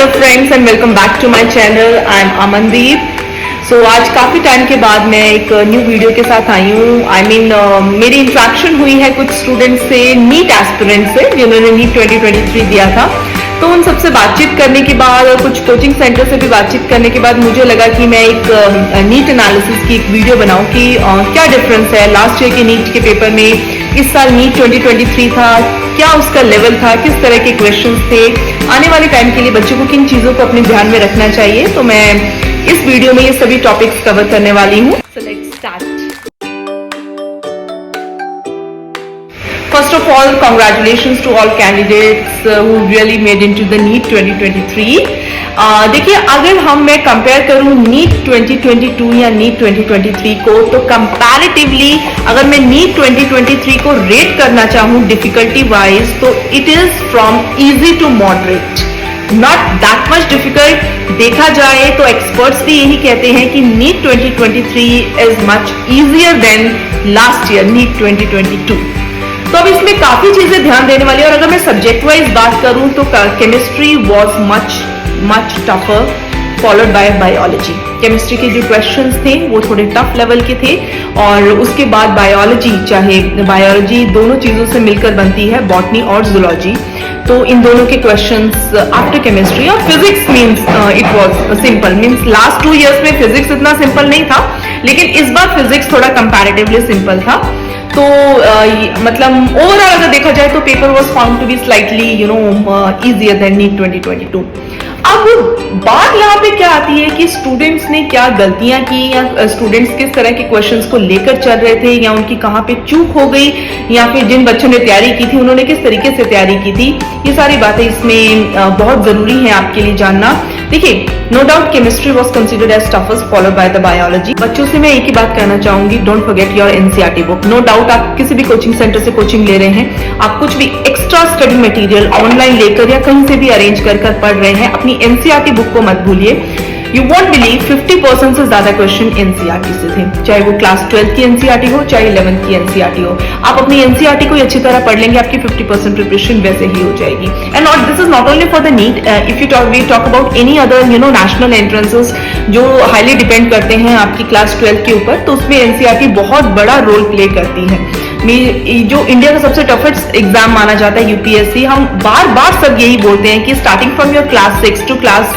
Hello friends and welcome back to my channel. I am Amandeep. So आज काफ़ी time के बाद मैं एक न्यू वीडियो के साथ आई हूँ। मेरी इंट्रैक्शन हुई है कुछ स्टूडेंट्स से, नीट एस्पिरेंट से जिन्होंने नीट 2023 दिया था। तो उन सबसे बातचीत करने के बाद और कुछ कोचिंग सेंटर से भी बातचीत करने के बाद मुझे लगा कि मैं एक नीट एनालिसिस की एक वीडियो बनाऊं कि क्या डिफरेंस है लास्ट ईयर के नीट के पेपर में, इस साल नीट 2023 था, क्या उसका लेवल था, किस तरह के क्वेश्चंस थे, आने वाले टाइम के लिए बच्चों को किन चीज़ों को अपने ध्यान में रखना चाहिए। तो मैं इस वीडियो में ये सभी टॉपिक्स कवर करने वाली हूँ। So let's start. First of all, congratulations to all candidates who really made into the NEET 2023. देखिए, अगर मैं कंपेयर करूं NEET 2022 या NEET 2023 को, तो कंपैरेटिवली अगर मैं NEET 2023 को रेट करना चाहूं डिफिकल्टी वाइज, तो it is from easy to moderate, not that much difficult. देखा जाए तो एक्सपर्ट्स भी यही कहते हैं कि NEET 2023 is much easier than last year NEET 2022। तो अब इसमें काफी चीजें ध्यान देने वाली है। और अगर मैं सब्जेक्ट वाइज बात करूं तो chemistry was much tougher, followed by biology. Chemistry के जो क्वेश्चंस थे वो थोड़े टफ लेवल के थे, और उसके बाद बायोलॉजी, चाहे बायोलॉजी दोनों चीजों से मिलकर बनती है, बॉटनी और जूलॉजी, तो इन दोनों के क्वेश्चंस आफ्टर केमिस्ट्री। और physics means it was simple, means last 2 years में फिजिक्स इतना सिंपल नहीं था, लेकिन इस बार फिजिक्स थोड़ा कंपैरेटिवली सिंपल था। तो मतलब ओवरऑल अगर देखा जाए तो paper was found to be slightly easier than NEET 2022। अब बात यहाँ पे क्या आती है कि स्टूडेंट्स ने क्या गलतियां की, या स्टूडेंट्स किस तरह के क्वेश्चंस को लेकर चल रहे थे, या उनकी कहाँ पे चूक हो गई, या फिर जिन बच्चों ने तैयारी की थी उन्होंने किस तरीके से तैयारी की थी। ये सारी बातें इसमें बहुत जरूरी है आपके लिए जानना। देखिए, no doubt chemistry was considered as toughest, followed by the biology. बच्चों से मैं एक ही बात कहना चाहूंगी, don't forget your NCERT book. No doubt आप किसी भी कोचिंग सेंटर से कोचिंग ले रहे हैं, आप कुछ भी एक्स्ट्रा स्टडी मटेरियल ऑनलाइन लेकर या कहीं से भी अरेंज कर पढ़ रहे हैं, अपनी एनसीईआरटी बुक को मत भूलिए। यू वॉन्ट बिलीव 50% से ज्यादा क्वेश्चन एनसीईआरटी से थे, चाहे वो क्लास 12 की एनसीईआरटी हो, चाहे 11th की एनसीईआरटी हो। आप अपनी एनसीईआरटी को अच्छी तरह पढ़ लेंगे, आपकी 50% प्रिपरेशन वैसे ही हो जाएगी। And not this is not only for the NEET, if we talk about any other national entrances जो हाईली डिपेंड करते हैं आपकी क्लास 12 के ऊपर, तो उसमें एनसीईआरटी बहुत बड़ा रोल प्ले करती है। जो इंडिया का सबसे टफेस्ट एग्जाम माना जाता है यूपीएससी, हम बार बार सब यही बोलते हैं कि starting from your class 6 to class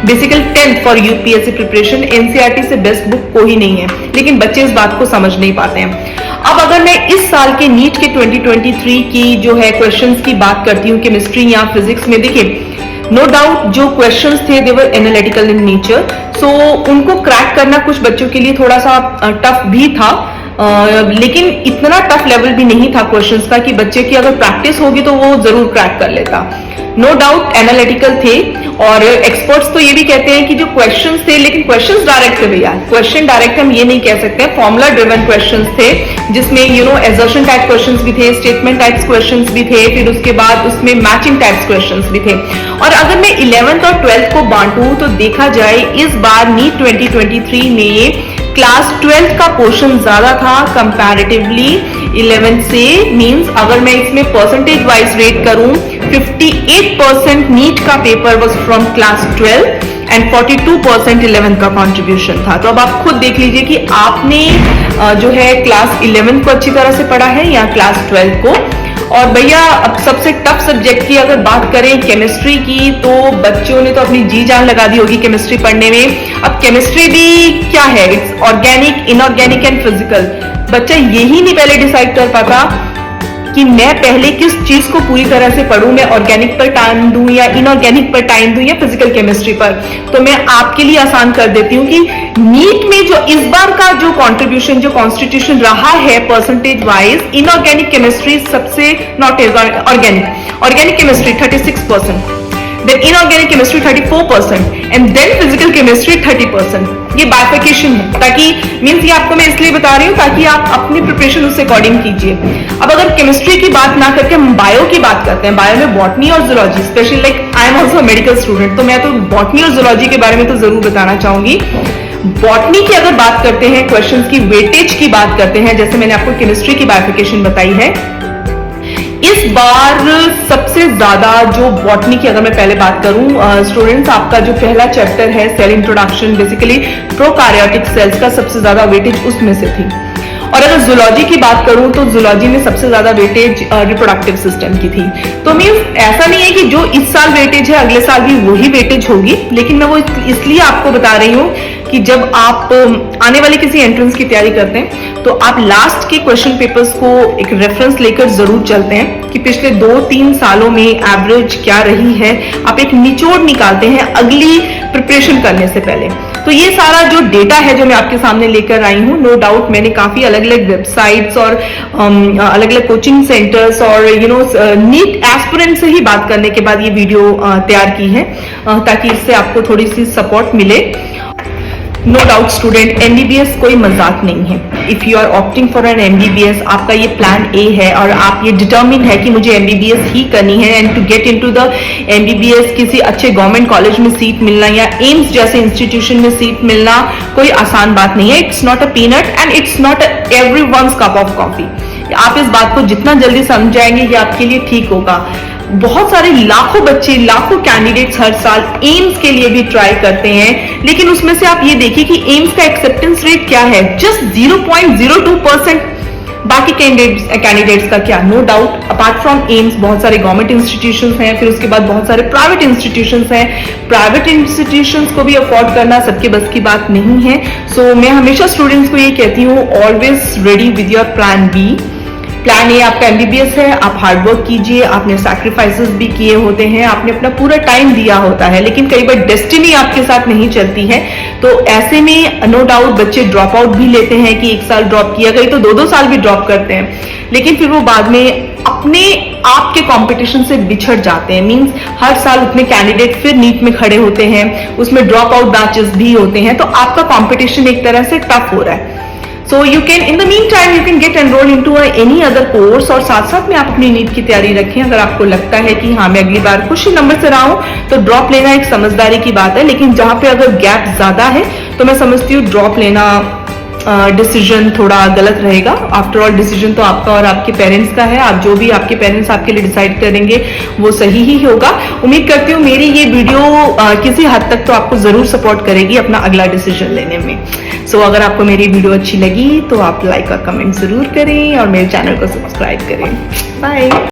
basically 10th for UPSC preparation, NCERT से बेस्ट बुक कोई नहीं है, लेकिन बच्चे इस बात को समझ नहीं पाते हैं। अब अगर मैं इस साल के नीट के 2023 की जो है क्वेश्चंस की बात करती हूँ केमिस्ट्री या फिजिक्स में, देखिए नो डाउट जो क्वेश्चंस थे दे वर एनालिटिकल इन नेचर, सो उनको क्रैक करना कुछ बच्चों के लिए थोड़ा सा टफ भी था, लेकिन इतना टफ लेवल भी नहीं था क्वेश्चंस का कि बच्चे की अगर प्रैक्टिस होगी तो वो जरूर क्रैक कर लेता। नो डाउट एनालिटिकल थे, और एक्सपर्ट्स तो ये भी कहते हैं कि जो क्वेश्चंस थे, लेकिन क्वेश्चंस डायरेक्ट थे भैया, क्वेश्चन डायरेक्ट हम ये नहीं कह सकते, फॉर्मुला ड्रिवन क्वेश्चंस थे, जिसमें एजर्शन टाइप क्वेश्चंस भी थे, स्टेटमेंट टाइप्स क्वेश्चंस भी थे, फिर उसके बाद उसमें मैचिंग टाइप्स क्वेश्चंस भी थे। और अगर मैं 11th और 12th को बांटूं तो देखा जाए इस बार नीट 2023 में क्लास 12th का पोर्शन ज्यादा था कंपैरेटिवली 11th से। मींस अगर मैं इसमें परसेंटेज वाइज रेट करूं, 58% नीट का paper was from class 12 and 42% 11th का कंट्रीब्यूशन था। तो अब आप खुद देख लीजिए कि आपने जो है क्लास 11th को अच्छी तरह से पढ़ा है या क्लास 12 को। और भैया अब सबसे टफ सब्जेक्ट की अगर बात करें केमिस्ट्री की, तो बच्चों ने तो अपनी जी जान लगा दी होगी केमिस्ट्री पढ़ने में। अब केमिस्ट्री भी क्या है, it's organic, inorganic and physical. बच्चा यही नहीं पहले डिसाइड कर पाता कि मैं पहले किस चीज को पूरी तरह से पढूं, मैं ऑर्गेनिक पर टाइम दूं या इनऑर्गेनिक पर टाइम दूं या फिजिकल केमिस्ट्री पर। तो मैं आपके लिए आसान कर देती हूं कि नीट में जो इस बार का जो कंट्रीब्यूशन, जो कॉन्स्टिट्यूशन रहा है परसेंटेज वाइज, इनऑर्गेनिक केमिस्ट्री सबसे, not organic chemistry 36%, then inorganic chemistry 34% and then physical chemistry 30%। ये बाइफिकेशन है, ताकि मीन्स ये आपको मैं इसलिए बता रही हूँ ताकि आप अपनी प्रिपरेशन उससे अकॉर्डिंग कीजिए। अब अगर केमिस्ट्री की बात ना करके हम बायो की बात करते हैं, बायो में बॉटनी और zoology, specially like I am also medical student, तो मैं तो बॉटनी और जूलॉजी के बारे में तो जरूर बताना चाहूंगी। बॉटनी की अगर बात करते हैं, क्वेश्चन की वेटेज की बात करते हैं, जैसे मैंने आपको केमिस्ट्री की बाइफिकेशन बताई है, इस बार सबसे ज्यादा जो बॉटनी की अगर मैं पहले बात करूं स्टूडेंट्स, आपका जो पहला चैप्टर है cell introduction, basically prokaryotic cells का सबसे ज्यादा वेटेज उसमें से थी। और अगर जूलॉजी की बात करूं तो जूलॉजी में सबसे ज्यादा वेटेज रिप्रोडक्टिव सिस्टम की थी। तो मीन्स ऐसा नहीं है कि जो इस साल वेटेज है अगले साल भी वही वेटेज होगी, लेकिन मैं वो इसलिए आपको बता रही हूँ कि जब आप आने वाली किसी एंट्रेंस की तैयारी करते हैं तो आप लास्ट के क्वेश्चन पेपर्स को एक रेफरेंस लेकर जरूर चलते हैं कि पिछले 2-3 सालों में एवरेज क्या रही है। आप एक निचोड़ निकालते हैं अगली प्रिपरेशन करने से पहले। तो ये सारा जो डेटा है जो मैं आपके सामने लेकर आई हूँ, नो डाउट मैंने काफी अलग अलग वेबसाइट्स और अलग अलग कोचिंग सेंटर्स और नीट एस्पिरेंट से ही बात करने के बाद ये वीडियो तैयार की है ताकि इससे आपको थोड़ी सी सपोर्ट मिले। नो डाउट स्टूडेंट, एमबीबीएस कोई मजाक नहीं है। If you are opting for an MBBS, आपका ये प्लान ए है और आप ये डिटर्मिन है कि मुझे एमबीबीएस ही करनी है and to get into the MBBS किसी अच्छे गवर्नमेंट कॉलेज में सीट मिलना या एम्स जैसे इंस्टीट्यूशन में सीट मिलना कोई आसान बात नहीं है। It's not a peanut and it's not everyone's cup of coffee. आप इस बात को जितना जल्दी समझ जाएंगे ये आपके लिए ठीक होगा। बहुत सारे लाखों बच्चे, लाखों कैंडिडेट्स हर साल एम्स के लिए भी ट्राई करते हैं, लेकिन उसमें से आप ये देखिए कि एम्स का एक्सेप्टेंस रेट क्या है, जस्ट 0.02%। बाकी कैंडिडेट्स का क्या? No doubt apart from AIIMS बहुत सारे गवर्नमेंट इंस्टीट्यूशंस हैं, फिर उसके बाद बहुत सारे प्राइवेट इंस्टीट्यूशंस हैं। प्राइवेट इंस्टीट्यूशंस को भी अफोर्ड करना सबके बस की बात नहीं है। सो मैं हमेशा स्टूडेंट्स को ये कहती हूँ, always ready with your plan B. Plan A आपका एमबीबीएस है, आप हार्डवर्क कीजिए, आपने सैक्रिफाइसेस भी किए होते हैं, आपने अपना पूरा टाइम दिया होता है, लेकिन कई बार डेस्टिनी आपके साथ नहीं चलती है। तो ऐसे में नो डाउट बच्चे ड्रॉप आउट भी लेते हैं कि 1 साल ड्रॉप किया, कई तो 2-2 साल भी ड्रॉप करते हैं, लेकिन फिर वो बाद में अपने आप के कंपटीशन से बिछड़ जाते हैं। मींस हर साल उतने कैंडिडेट फिर नीट में खड़े होते हैं, उसमें ड्रॉप आउट बैचेस भी होते हैं, तो आपका कंपटीशन एक तरह से टफ हो रहा है। So you can, in the meantime, you can get enrolled into any other course और साथ साथ में आप अपनी नीट की तैयारी रखें। अगर आपको लगता है कि हाँ मैं अगली बार कुछ ही नंबर से रहा हूँ तो ड्रॉप लेना एक समझदारी की बात है, लेकिन जहाँ पे अगर गैप ज्यादा है तो मैं समझती हूँ ड्रॉप लेना डिसीजन थोड़ा गलत रहेगा। आफ्टर ऑल डिसीजन तो आपका और आपके पेरेंट्स का है, आप जो भी आपके पेरेंट्स आपके लिए डिसाइड करेंगे वो सही ही होगा। उम्मीद करती हूँ मेरी ये वीडियो किसी हद तक तो आपको जरूर सपोर्ट करेगी अपना अगला डिसीजन लेने में। सो अगर आपको मेरी वीडियो अच्छी लगी तो आप लाइक और कमेंट जरूर करें और मेरे चैनल को सब्सक्राइब करें। बाय।